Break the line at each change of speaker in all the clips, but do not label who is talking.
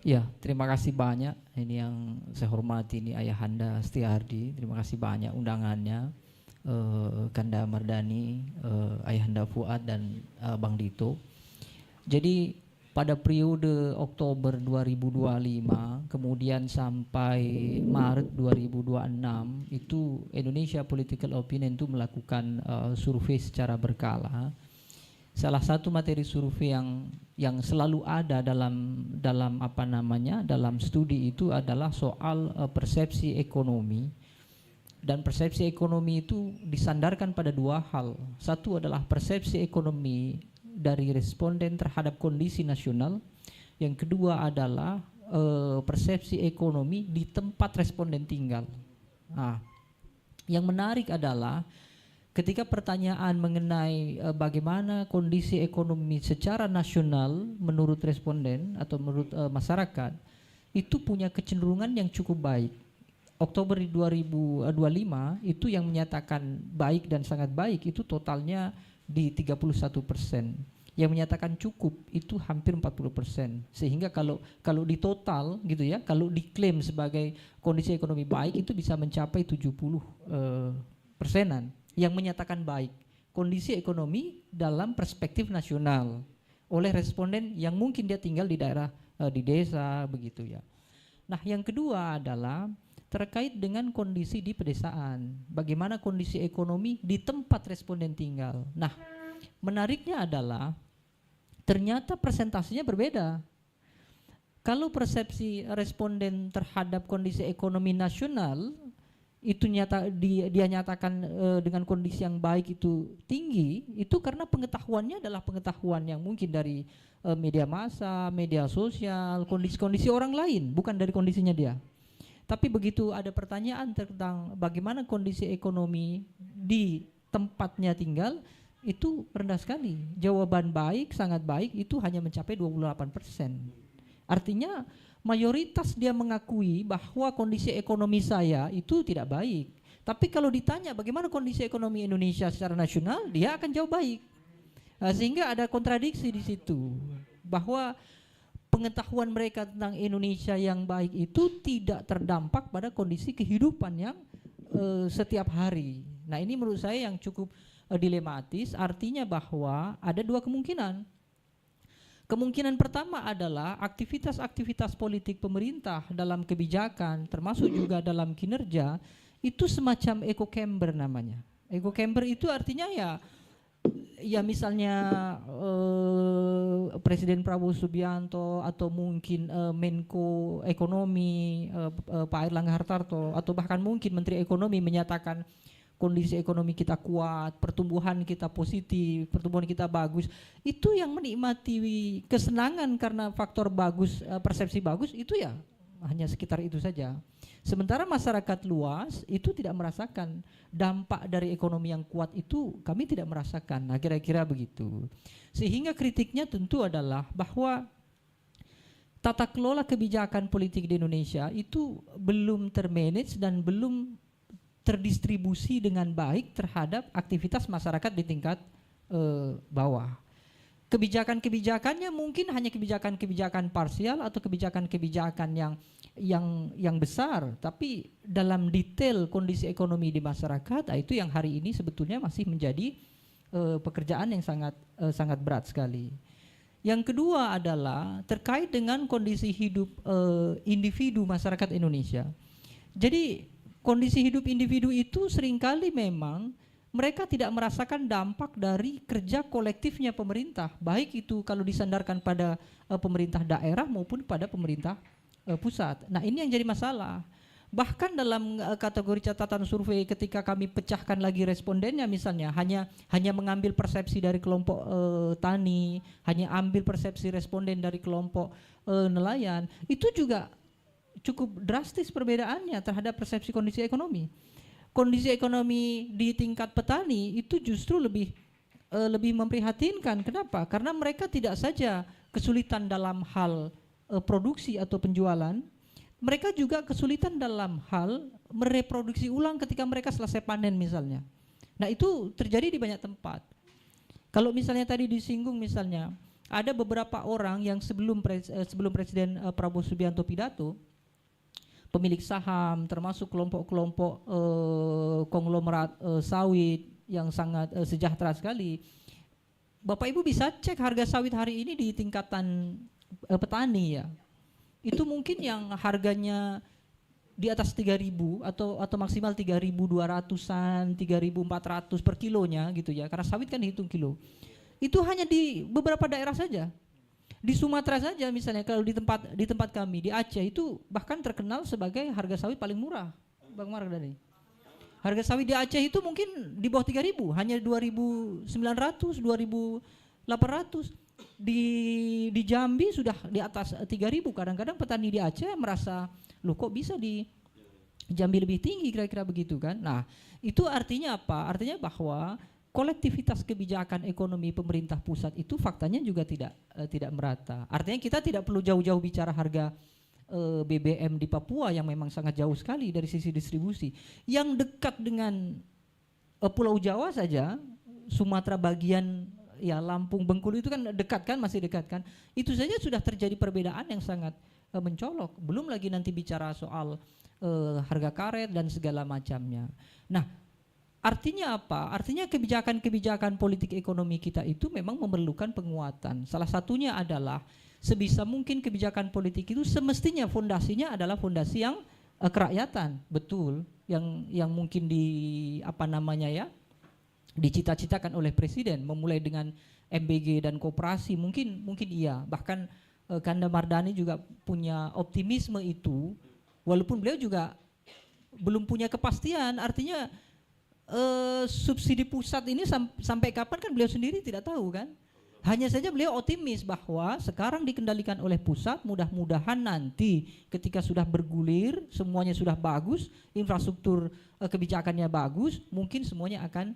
Ya, terima kasih banyak. Ini yang saya hormati, ini Ayahanda Setiardi. Terima kasih banyak undangannya, Kanda Mardani, Ayahanda Fuad dan Bang Dito. Jadi pada periode Oktober 2025 kemudian sampai Maret 2026 itu Indonesia Political Opinion itu melakukan survei secara berkala. Salah satu materi survei yang selalu ada dalam apa namanya, dalam studi itu adalah soal persepsi ekonomi. Dan persepsi ekonomi itu disandarkan pada dua hal. Satu adalah persepsi ekonomi dari responden terhadap kondisi nasional. Yang kedua adalah persepsi ekonomi di tempat responden tinggal. Nah, yang menarik adalah ketika pertanyaan mengenai bagaimana kondisi ekonomi secara nasional menurut responden atau menurut masyarakat, itu punya kecenderungan yang cukup baik. Oktober 2025 itu yang menyatakan baik dan sangat baik itu totalnya di 31%. Yang menyatakan cukup itu hampir 40%. Sehingga kalau di total gitu ya, kalau diklaim sebagai kondisi ekonomi baik itu bisa mencapai 70 persenan yang menyatakan baik kondisi ekonomi dalam perspektif nasional oleh responden yang mungkin dia tinggal di daerah di desa begitu ya. Nah, yang kedua adalah terkait dengan kondisi di pedesaan. Bagaimana kondisi ekonomi di tempat responden tinggal. Nah, menariknya adalah ternyata presentasinya berbeda. Kalau persepsi responden terhadap kondisi ekonomi nasional itu dia nyatakan dengan kondisi yang baik itu tinggi, itu karena pengetahuannya adalah pengetahuan yang mungkin dari media massa, media sosial, kondisi-kondisi orang lain, bukan dari kondisinya dia. Tapi begitu ada pertanyaan tentang bagaimana kondisi ekonomi di tempatnya tinggal, itu rendah sekali. Jawaban baik, sangat baik, itu hanya mencapai 28%. Artinya mayoritas dia mengakui bahwa kondisi ekonomi saya itu tidak baik. Tapi kalau ditanya bagaimana kondisi ekonomi Indonesia secara nasional, dia akan jawab baik. Sehingga ada kontradiksi di situ. Bahwa pengetahuan mereka tentang Indonesia yang baik itu tidak terdampak pada kondisi kehidupan yang setiap hari. Nah, ini menurut saya yang cukup dilematis, artinya bahwa ada dua kemungkinan. Kemungkinan pertama adalah aktivitas-aktivitas politik pemerintah dalam kebijakan, termasuk juga dalam kinerja, itu semacam echo chamber namanya. Echo chamber itu artinya ya misalnya Presiden Prabowo Subianto atau mungkin Menko Ekonomi Pak Airlangga Hartarto atau bahkan mungkin Menteri Ekonomi menyatakan kondisi ekonomi kita kuat, pertumbuhan kita positif, pertumbuhan kita bagus, itu yang menikmati kesenangan karena faktor bagus, persepsi bagus itu ya hanya sekitar itu saja. Sementara masyarakat luas itu tidak merasakan dampak dari ekonomi yang kuat itu, kami tidak merasakan. Nah, kira-kira begitu. Sehingga kritiknya tentu adalah bahwa tata kelola kebijakan politik di Indonesia itu belum termanage dan belum terdistribusi dengan baik terhadap aktivitas masyarakat di tingkat bawah. Kebijakan-kebijakannya mungkin hanya kebijakan-kebijakan parsial atau kebijakan-kebijakan yang besar, tapi dalam detail kondisi ekonomi di masyarakat, itu yang hari ini sebetulnya masih menjadi pekerjaan yang sangat berat sekali. Yang kedua adalah terkait dengan kondisi hidup individu masyarakat Indonesia. Jadi kondisi hidup individu itu seringkali memang mereka tidak merasakan dampak dari kerja kolektifnya pemerintah, baik itu kalau disandarkan pada pemerintah daerah maupun pada pemerintah pusat. Nah, ini yang jadi masalah. Bahkan dalam kategori catatan survei ketika kami pecahkan lagi respondennya misalnya hanya mengambil persepsi dari kelompok tani, hanya ambil persepsi responden dari kelompok nelayan, itu juga cukup drastis perbedaannya terhadap persepsi kondisi ekonomi. Kondisi ekonomi di tingkat petani itu justru lebih memprihatinkan. Kenapa? Karena mereka tidak saja kesulitan dalam hal produksi atau penjualan, mereka juga kesulitan dalam hal mereproduksi ulang ketika mereka selesai panen misalnya. Nah, itu terjadi di banyak tempat. Kalau misalnya tadi disinggung misalnya ada beberapa orang yang sebelum Presiden Prabowo Subianto pidato, pemilik saham, termasuk kelompok-kelompok konglomerat sawit yang sangat sejahtera sekali. Bapak Ibu bisa cek harga sawit hari ini di tingkatan petani ya. Itu mungkin yang harganya di atas 3.000 atau maksimal 3.200-an, 3.400 per kilonya gitu ya. Karena sawit kan dihitung kilo. Itu hanya di beberapa daerah saja. Di Sumatera saja misalnya, kalau di tempat kami di Aceh itu bahkan terkenal sebagai harga sawit paling murah, Bang Mardhani. Harga sawit di Aceh itu mungkin di bawah 3.000, hanya 2.900, 2.800. Di Jambi sudah di atas 3.000. Kadang-kadang petani di Aceh merasa, loh kok bisa di Jambi lebih tinggi, kira-kira begitu kan. Nah, itu artinya apa? Artinya bahwa kolektivitas kebijakan ekonomi pemerintah pusat itu faktanya juga tidak merata. Artinya kita tidak perlu jauh-jauh bicara harga BBM di Papua yang memang sangat jauh sekali dari sisi distribusi. Yang dekat dengan Pulau Jawa saja, Sumatera bagian ya Lampung, Bengkulu itu kan dekat kan, masih dekat kan. Itu saja sudah terjadi perbedaan yang sangat mencolok. Belum lagi nanti bicara soal harga karet dan segala macamnya. Nah, artinya apa? Artinya kebijakan-kebijakan politik ekonomi kita itu memang memerlukan penguatan. Salah satunya adalah sebisa mungkin kebijakan politik itu semestinya fondasinya adalah fondasi yang kerakyatan, betul. Yang mungkin dicita-citakan oleh presiden, memulai dengan MBG dan koperasi, mungkin iya. Bahkan Kanda Mardhani juga punya optimisme itu, walaupun beliau juga belum punya kepastian. Artinya subsidi pusat ini sampai kapan kan beliau sendiri tidak tahu kan. Hanya saja beliau optimis bahwa sekarang dikendalikan oleh pusat, mudah-mudahan nanti ketika sudah bergulir, semuanya sudah bagus, infrastruktur kebijakannya bagus, mungkin semuanya akan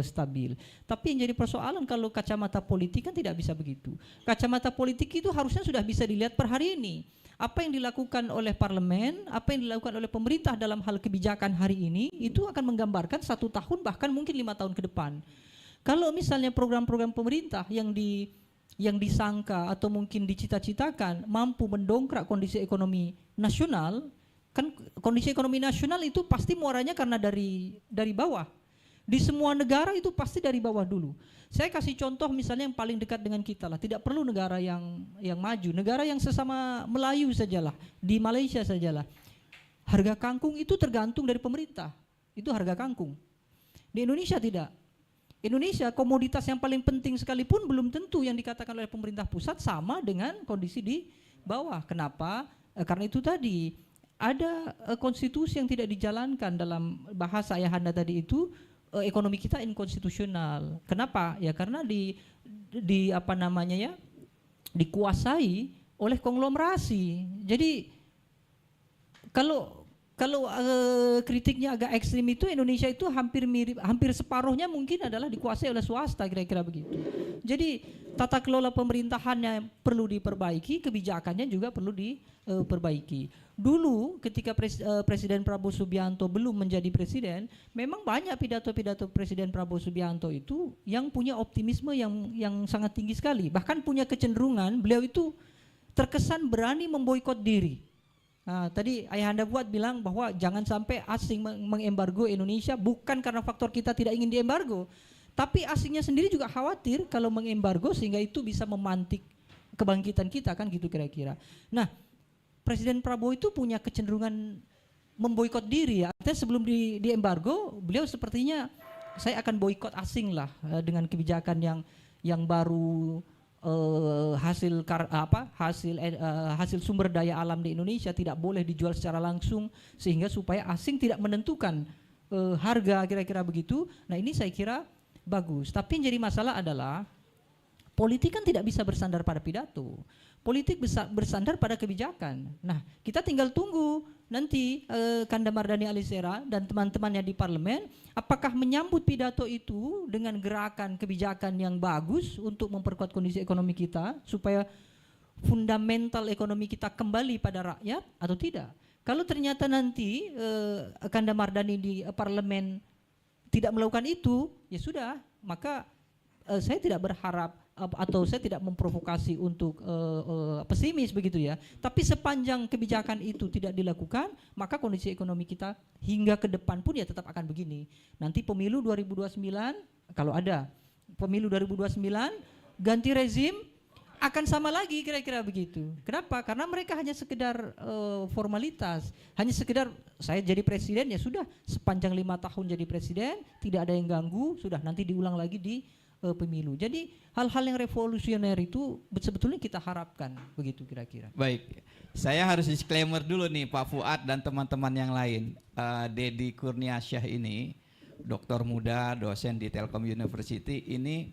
stabil. Tapi yang jadi persoalan kalau kacamata politik kan tidak bisa begitu. Kacamata politik itu harusnya sudah bisa dilihat per hari ini. Apa yang dilakukan oleh parlemen, apa yang dilakukan oleh pemerintah dalam hal kebijakan hari ini, itu akan menggambarkan 1 tahun bahkan mungkin 5 tahun ke depan. Kalau misalnya program-program pemerintah yang disangka atau mungkin dicita-citakan mampu mendongkrak kondisi ekonomi nasional, kan kondisi ekonomi nasional itu pasti muaranya karena dari bawah. Di semua negara itu pasti dari bawah dulu. Saya kasih contoh misalnya yang paling dekat dengan kita lah, tidak perlu negara yang maju, negara yang sesama Melayu sajalah, di Malaysia sajalah. Harga kangkung itu tergantung dari pemerintah, itu harga kangkung. Di Indonesia tidak. Indonesia komoditas yang paling penting sekalipun belum tentu yang dikatakan oleh pemerintah pusat sama dengan kondisi di bawah. Kenapa? Karena itu tadi ada konstitusi yang tidak dijalankan. Dalam bahasa ayahanda tadi itu ekonomi kita inkonstitusional. Kenapa? Ya karena dikuasai oleh konglomerasi. Jadi kalau kritiknya agak ekstrim itu, Indonesia itu hampir separuhnya mungkin adalah dikuasai oleh swasta, kira-kira begitu. Jadi tata kelola pemerintahannya perlu diperbaiki, kebijakannya juga perlu diperbaiki. Dulu ketika Presiden Prabowo Subianto belum menjadi presiden, memang banyak pidato-pidato Presiden Prabowo Subianto itu yang punya optimisme yang sangat tinggi sekali. Bahkan punya kecenderungan beliau itu terkesan berani memboikot diri. Nah, tadi Ayahanda Fuad bilang bahwa jangan sampai asing mengembargo Indonesia, bukan karena faktor kita tidak ingin diembargo, tapi asingnya sendiri juga khawatir kalau mengembargo sehingga itu bisa memantik kebangkitan kita, kan gitu kira-kira. Nah, Presiden Prabowo itu punya kecenderungan memboikot diri ya. Artinya sebelum diembargo, beliau sepertinya saya akan boikot asing lah dengan kebijakan yang baru. Hasil sumber daya alam di Indonesia tidak boleh dijual secara langsung sehingga supaya asing tidak menentukan harga, kira-kira begitu. Nah, ini saya kira bagus. Tapi yang jadi masalah adalah politik kan tidak bisa bersandar pada pidato. Politik bisa bersandar pada kebijakan. Nah, kita tinggal tunggu nanti Kanda Mardhani Alisera dan teman-temannya di parlemen apakah menyambut pidato itu dengan gerakan kebijakan yang bagus untuk memperkuat kondisi ekonomi kita supaya fundamental ekonomi kita kembali pada rakyat atau tidak. Kalau ternyata nanti Kanda Mardhani di parlemen tidak melakukan itu, ya sudah, maka saya tidak berharap atau saya tidak memprovokasi untuk pesimis begitu ya. Tapi sepanjang kebijakan itu tidak dilakukan, maka kondisi ekonomi kita hingga ke depan pun ya tetap akan begini. Nanti pemilu 2029 kalau ada pemilu 2029 ganti rezim akan sama lagi kira-kira begitu. Kenapa? Karena mereka hanya sekedar formalitas, hanya sekedar saya jadi presiden ya sudah, sepanjang 5 tahun jadi presiden tidak ada yang ganggu, sudah nanti diulang lagi di pemilu. Jadi hal-hal yang revolusioner itu sebetulnya kita harapkan begitu kira-kira.
Baik, saya harus disclaimer dulu nih Pak Fuad dan teman-teman yang lain. Deddy Kurniasyah ini doktor muda, dosen di Telkom University, ini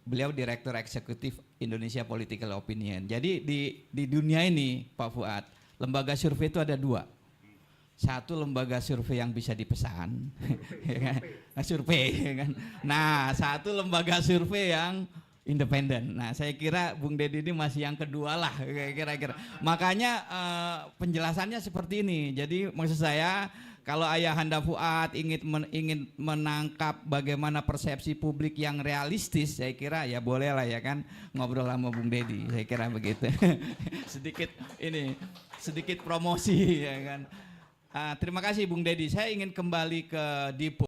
beliau direktur eksekutif Indonesia Political Opinion. Jadi di dunia ini Pak Fuad, lembaga survei itu ada 2. Satu lembaga survei yang bisa dipesan, ya kan? Survei, ya kan? Nah, satu lembaga survei yang independen. Nah, saya kira Bung Deddy ini masih yang kedua lah, kira-kira. Makanya penjelasannya seperti ini. Jadi maksud saya, kalau Ayahanda Fuad ingin menangkap bagaimana persepsi publik yang realistis, saya kira ya boleh lah ya kan ngobrol sama Bung Deddy. Saya kira begitu. sedikit promosi ya kan. Terima kasih Bung Deddy. Saya ingin kembali ke Dipo.